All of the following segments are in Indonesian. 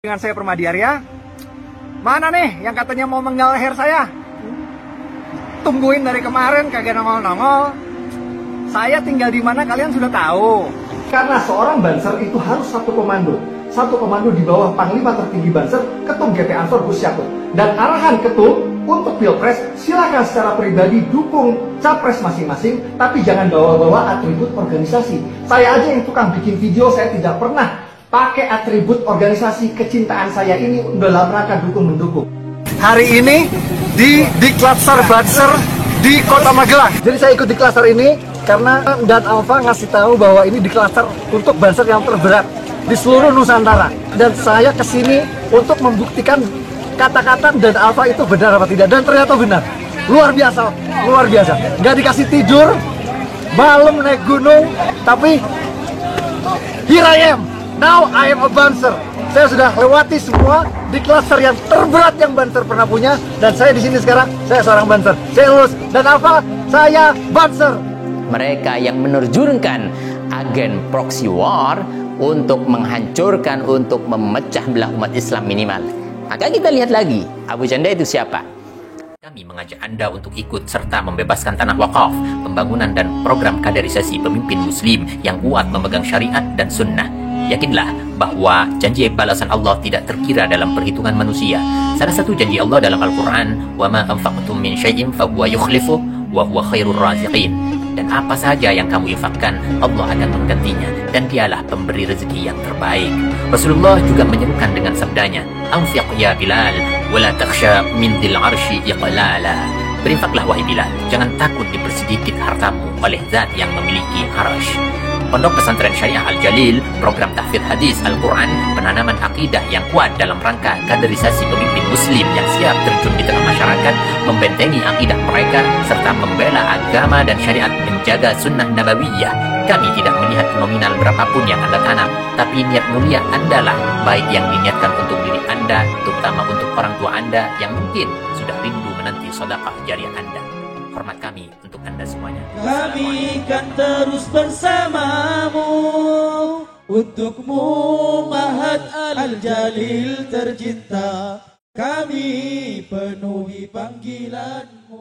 Dengan saya Permadi Arya. Mana nih yang katanya mau menggal leher saya? Tungguin dari kemarin kagak nongol-nongol. Saya tinggal di mana kalian sudah tahu. Karena seorang Banser itu harus satu komando. Satu komando di bawah Panglima tertinggi Banser, Ketum GP Ansor Gus Yakut. Dan arahan Ketum untuk Pilpres, silakan secara pribadi dukung capres masing-masing, tapi jangan bawa-bawa atribut organisasi. Saya aja yang tukang bikin video, saya tidak pernah pakai atribut organisasi. Kecintaan saya ini dalam rangka dukung-mendukung. Hari ini di Diklatser Banser di Kota Magelang. Jadi saya ikut Diklatser ini karena Dan Alfa ngasih tahu bahwa ini Diklatser untuk Banser yang terberat di seluruh Nusantara. Dan saya kesini untuk membuktikan kata-kata Dan Alfa itu benar apa tidak. Dan ternyata benar. Luar biasa, luar biasa. Nggak dikasih tidur, malam naik gunung, tapi here I am. Now I am a Banser. Saya sudah lewati semua Diklatser yang terberat yang Banser pernah punya, dan saya di sini sekarang. Saya seorang Banser. Saya lulus. Dan apa? Saya Banser. Mereka yang menerjunkan agen proxy war untuk menghancurkan, untuk memecah belah umat Islam minimal. Maka kita lihat lagi, Abu Janda itu siapa? Kami mengajak Anda untuk ikut serta membebaskan tanah wakaf, pembangunan dan program kaderisasi pemimpin muslim yang kuat memegang syariat dan sunnah. Yakinlah bahwa janji balasan Allah tidak terkira dalam perhitungan manusia. Salah satu janji Allah dalam Al-Quran, وَمَا أَنْفَقْتُم مِّن شَيْءٍ فَهُوَ يُخْلِفُهُ وَهُوَ خَيْرُ الرَّازِقِينَ. Dan apa saja yang kamu infakkan, Allah akan menggantinya, dan dialah pemberi rezeki yang terbaik. Rasulullah juga menyerukan dengan sabdanya, "Anfiq ya Bilal, wala takhsha min dzil arsy iqlala." Berinfaklah wahai Bilal, jangan takut dipersedikit hartamu oleh zat yang memiliki arsy. Pondok Pesantren Syariah Al-Jalil, program tahfidz hadis Al-Quran, penanaman akidah yang kuat dalam rangka kaderisasi pemimpin muslim yang siap terjun di tengah masyarakat, membentengi akidah mereka, serta membela agama dan syariat, menjaga sunnah nabawiyah. Kami tidak melihat nominal berapapun yang Anda tanam, tapi niat mulia Anda lah, baik yang diniatkan untuk diri Anda, terutama untuk orang tua Anda yang mungkin sudah rindu menanti sedekah jariah Anda. Hormat kami untuk Anda semuanya. Kami kan terus bersamamu, untukmu Mahat Al-Jalil tercinta. Kami penuhi panggilanmu.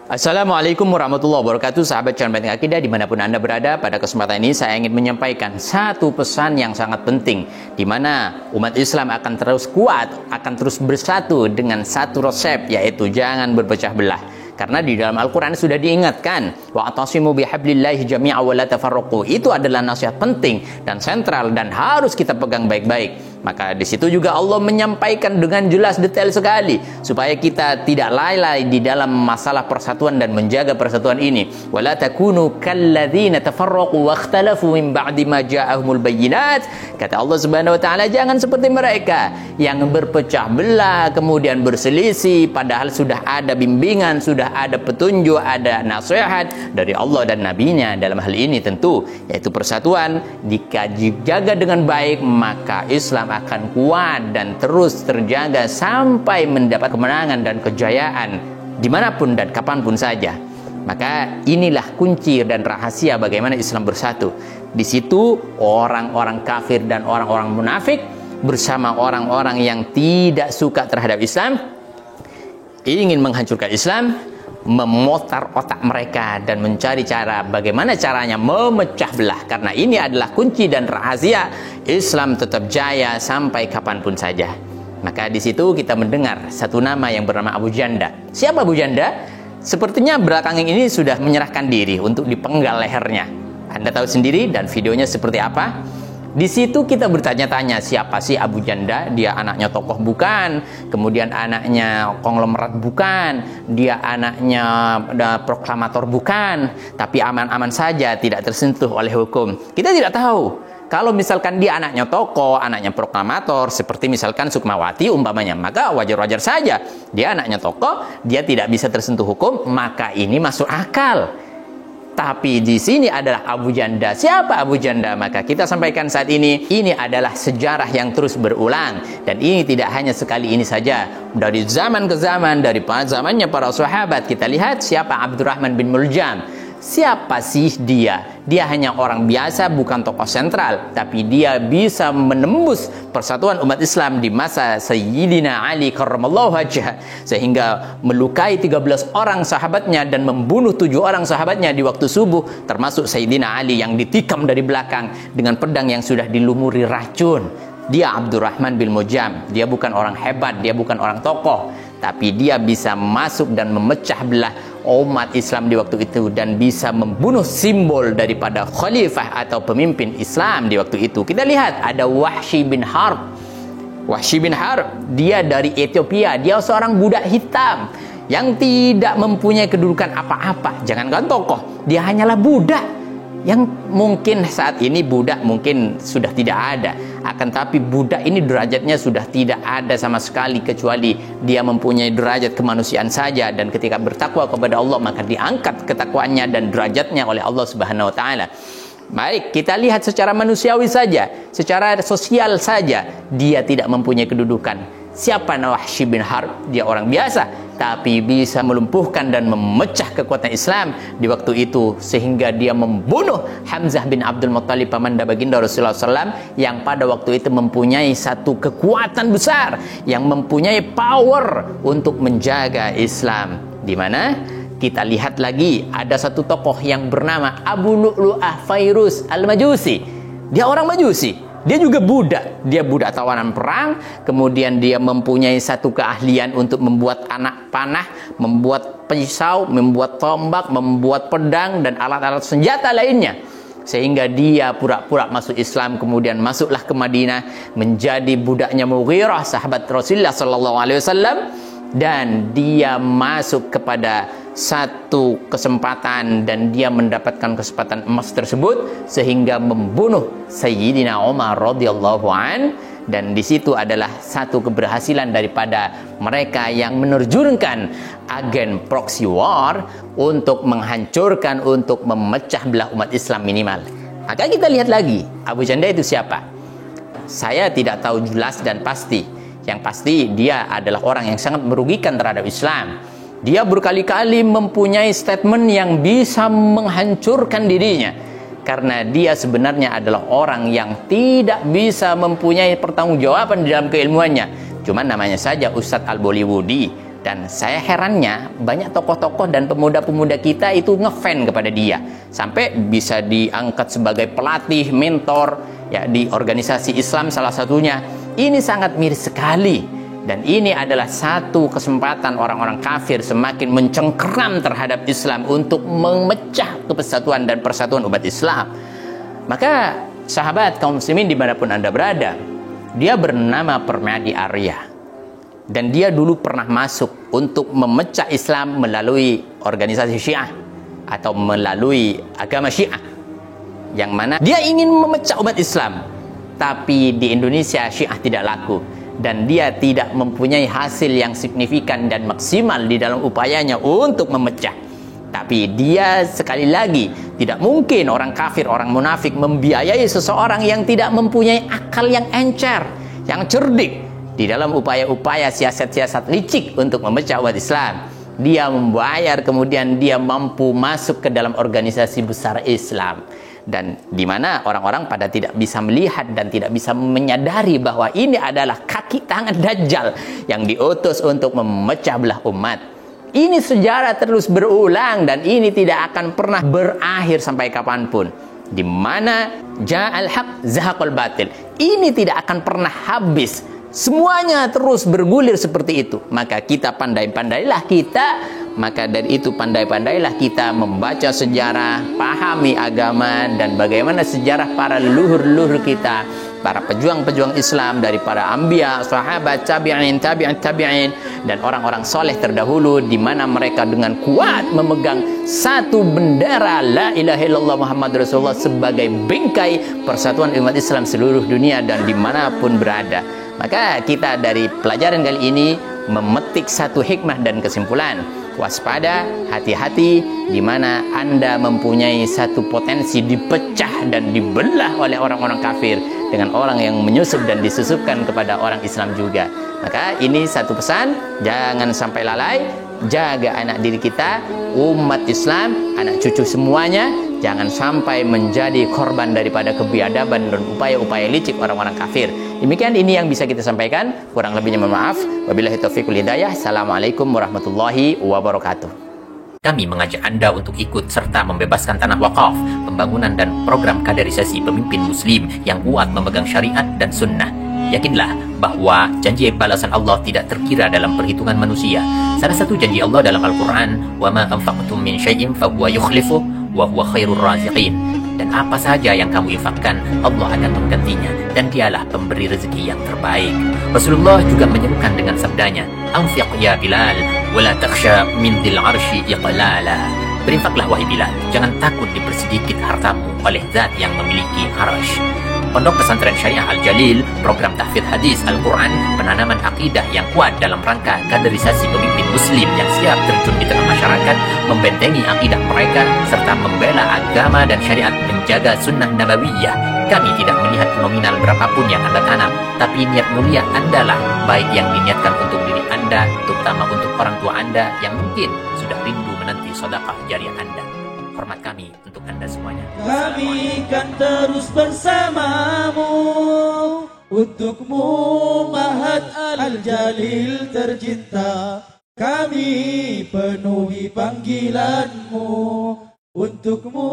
Assalamualaikum warahmatullahi wabarakatuh, sahabat Channel Benteng Akidah dimanapun Anda berada. Pada kesempatan ini saya ingin menyampaikan satu pesan yang sangat penting, di mana umat Islam akan terus kuat, akan terus bersatu dengan satu resep, yaitu jangan berpecah belah. Karena di dalam Al-Quran sudah diingatkan, wa'tasimu bihablillahi jami'a wa la tafarraqu. Itu adalah nasihat penting dan sentral dan harus kita pegang baik-baik. Maka di situ juga Allah menyampaikan dengan jelas, detail sekali, supaya kita tidak lalai di dalam masalah persatuan dan menjaga persatuan ini. Wala takunu kalladzina tafarraqu wakhtalafu min ba'di ma ja'ahumul bayyinat. Kata Allah Subhanahu wa taala, jangan seperti mereka yang berpecah belah kemudian berselisih, padahal sudah ada bimbingan, sudah ada petunjuk, ada nasihat dari Allah dan Nabi-Nya. Dalam hal ini tentu yaitu persatuan dikaji jaga dengan baik, maka Islam akan kuat dan terus terjaga sampai mendapat kemenangan dan kejayaan dimanapun dan kapanpun saja. Maka inilah kunci dan rahasia bagaimana Islam bersatu. Di situ orang-orang kafir dan orang-orang munafik bersama orang-orang yang tidak suka terhadap Islam ingin menghancurkan Islam, memutar otak mereka dan mencari cara bagaimana caranya memecah belah. Karena ini adalah kunci dan rahasia Islam tetap jaya sampai kapanpun saja. Maka di situ kita mendengar satu nama yang bernama Abu Janda. Siapa Abu Janda? Sepertinya belakangan ini sudah menyerahkan diri untuk dipenggal lehernya. Anda tahu sendiri dan videonya seperti apa. Di situ kita bertanya-tanya, siapa sih Abu Janda? Dia anaknya tokoh bukan, kemudian anaknya konglomerat bukan, dia anaknya proklamator bukan, tapi aman-aman saja, tidak tersentuh oleh hukum. Kita tidak tahu. Kalau misalkan dia anaknya tokoh, anaknya proklamator, seperti misalkan Sukmawati umpamanya, maka wajar-wajar saja. Dia anaknya tokoh, dia tidak bisa tersentuh hukum, maka ini masuk akal. tapi di sini adalah Abu Janda. Siapa Abu Janda? Maka kita sampaikan saat ini adalah sejarah yang terus berulang, dan ini tidak hanya sekali ini saja. Dari zaman ke zaman, dari zamannya para sahabat, kita lihat siapa Abdurrahman bin Muljam. Siapa sih dia? Dia hanya orang biasa, bukan tokoh sentral, tapi dia bisa menembus persatuan umat Islam di masa Sayyidina Ali karramallahu wajhah, sehingga melukai 13 orang sahabatnya dan membunuh 7 orang sahabatnya di waktu subuh, termasuk Sayyidina Ali yang ditikam dari belakang dengan pedang yang sudah dilumuri racun. Dia Abdurrahman bin Muljam. Dia bukan orang hebat, dia bukan orang tokoh, tapi dia bisa masuk dan memecah belah umat Islam di waktu itu, dan bisa membunuh simbol daripada khalifah atau pemimpin Islam di waktu itu. Kita lihat ada Wahsy bin Harb. Wahsy bin Harb, dia dari Ethiopia. Dia seorang budak hitam yang tidak mempunyai kedudukan apa-apa. Jangankan tokoh, dia hanyalah budak. Yang mungkin saat ini budak mungkin sudah tidak ada, akan tapi budak ini derajatnya sudah tidak ada sama sekali, kecuali dia mempunyai derajat kemanusiaan saja, dan ketika bertakwa kepada Allah maka diangkat ketakwaannya dan derajatnya oleh Allah Subhanahu wa taala. Baik, kita lihat secara manusiawi saja, secara sosial saja, dia tidak mempunyai kedudukan. Siapa Wahsy bin Harb? Dia orang biasa, tapi bisa melumpuhkan dan memecah kekuatan Islam di waktu itu, sehingga dia membunuh Hamzah bin Abdul Muttalib, pamanda baginda Rasulullah SAW, yang pada waktu itu mempunyai satu kekuatan besar, yang mempunyai power untuk menjaga Islam. Di mana kita lihat lagi ada satu tokoh yang bernama Abu Lu'lu'ah Fairuz al-Majusi. Dia orang Majusi. Dia juga budak. Dia budak tawanan perang. Kemudian dia mempunyai satu keahlian untuk membuat anak panah, membuat pisau, membuat tombak, membuat pedang, dan alat-alat senjata lainnya. Sehingga dia pura-pura masuk Islam, kemudian masuklah ke Madinah menjadi budaknya Mughirah, sahabat Rasulullah SAW. Dan dia masuk kepada satu kesempatan, dan dia mendapatkan kesempatan emas tersebut sehingga membunuh Sayyidina Umar radhiyallahu an. Dan di situ adalah satu keberhasilan daripada mereka yang menerjunkan agen proxy war untuk menghancurkan, untuk memecah belah umat Islam minimal. Maka kita lihat lagi, Abu Janda itu siapa? Saya tidak tahu jelas dan pasti. Yang pasti dia adalah orang yang sangat merugikan terhadap Islam. Dia berkali-kali mempunyai statement yang bisa menghancurkan dirinya, karena dia sebenarnya adalah orang yang tidak bisa mempunyai pertanggungjawaban di dalam keilmuannya. Cuman namanya saja Ustadz Al-Bollywoodi. Dan saya herannya banyak tokoh-tokoh dan pemuda-pemuda kita itu ngefan kepada dia, sampai bisa diangkat sebagai pelatih, mentor ya di organisasi Islam salah satunya. Ini sangat miris sekali, dan ini adalah satu kesempatan orang-orang kafir semakin mencengkeram terhadap Islam untuk memecah kesatuan dan persatuan umat Islam. Maka sahabat kaum muslimin dimanapun Anda berada, dia bernama Permadi Arya, dan dia dulu pernah masuk untuk memecah Islam melalui organisasi Syiah atau melalui agama Syiah, yang mana dia ingin memecah umat Islam. Tapi di Indonesia Syiah tidak laku, dan dia tidak mempunyai hasil yang signifikan dan maksimal di dalam upayanya untuk memecah. Tapi dia sekali lagi, tidak mungkin orang kafir, orang munafik membiayai seseorang yang tidak mempunyai akal yang encer, yang cerdik di dalam upaya-upaya siasat-siasat licik untuk memecah umat Islam. Dia membayar, kemudian dia mampu masuk ke dalam organisasi besar Islam. Dan di mana orang-orang pada tidak bisa melihat dan tidak bisa menyadari bahwa ini adalah kaki tangan Dajjal yang diutus untuk memecah belah umat. Ini sejarah terus berulang, dan ini tidak akan pernah berakhir sampai kapanpun. Di mana ja'al haq zahaqal batil, ini tidak akan pernah habis. Semuanya terus bergulir seperti itu. Maka kita pandai-pandailah kita. Maka dari itu pandai-pandailah kita membaca sejarah, pahami agama, dan bagaimana sejarah para leluhur-leluhur kita, para pejuang-pejuang Islam dari para anbiya, sahabat, tabi'in, dan orang-orang soleh terdahulu, di mana mereka dengan kuat memegang satu bendera la ilaha illallah Muhammad Rasulullah sebagai bingkai persatuan umat Islam seluruh dunia dan dimanapun berada. Maka kita dari pelajaran kali ini memetik satu hikmah dan kesimpulan. waspada, hati-hati, di mana Anda mempunyai satu potensi dipecah dan dibelah oleh orang-orang kafir dengan orang yang menyusup dan disusupkan kepada orang Islam juga. Maka ini satu pesan, jangan sampai lalai, jaga anak diri kita, umat Islam, anak cucu semuanya, jangan sampai menjadi korban daripada kebiadaban dan upaya-upaya licik orang-orang kafir. Demikian ini yang bisa kita sampaikan, kurang lebihnya mohon maaf. Wabillahi taufiq wal hidayah. Assalamualaikum warahmatullahi wabarakatuh. Kami mengajak Anda untuk ikut serta membebaskan tanah wakaf, pembangunan dan program kaderisasi pemimpin muslim yang kuat memegang syariat dan sunnah. Yakinlah bahwa janji balasan Allah tidak terkira dalam perhitungan manusia. Salah satu janji Allah dalam Al-Quran, وَمَا أَنْفَقْتُم مِّن شَيْءٍ فَهُوَ يُخْلِفُهُ وَهُوَ خَيْرُ الرَّازِقِينَ. Dan apa saja yang kamu infakkan, Allah akan menggantinya, dan dialah pemberi rezeki yang terbaik. Rasulullah juga menyerukan dengan sabdanya, "Anfiq ya Bilal, wala takhsha min dzil arsy iqlala." Berinfaklah wahai Bilal, jangan takut dipersedikit hartamu oleh zat yang memiliki arsy. Pondok Pesantren Syariah Al-Jalil, program tahfidz hadis Al-Quran, penanaman akidah yang kuat dalam rangka kaderisasi pemimpin muslim yang siap terjun di tengah masyarakat, membentengi akidah mereka, serta membela agama dan syariat, menjaga sunnah nabawiyah. Kami tidak melihat nominal berapapun yang Anda tanam, tapi niat mulia Anda lah, baik yang diniatkan untuk diri Anda, terutama untuk orang tua Anda yang mungkin sudah rindu menanti sedekah jariah Anda. Hormat kami untuk Anda semuanya. Kami kan terus bersamamu, untukmu Mahat Al-Jalil tercinta. Kami penuhi panggilanmu, untukmu.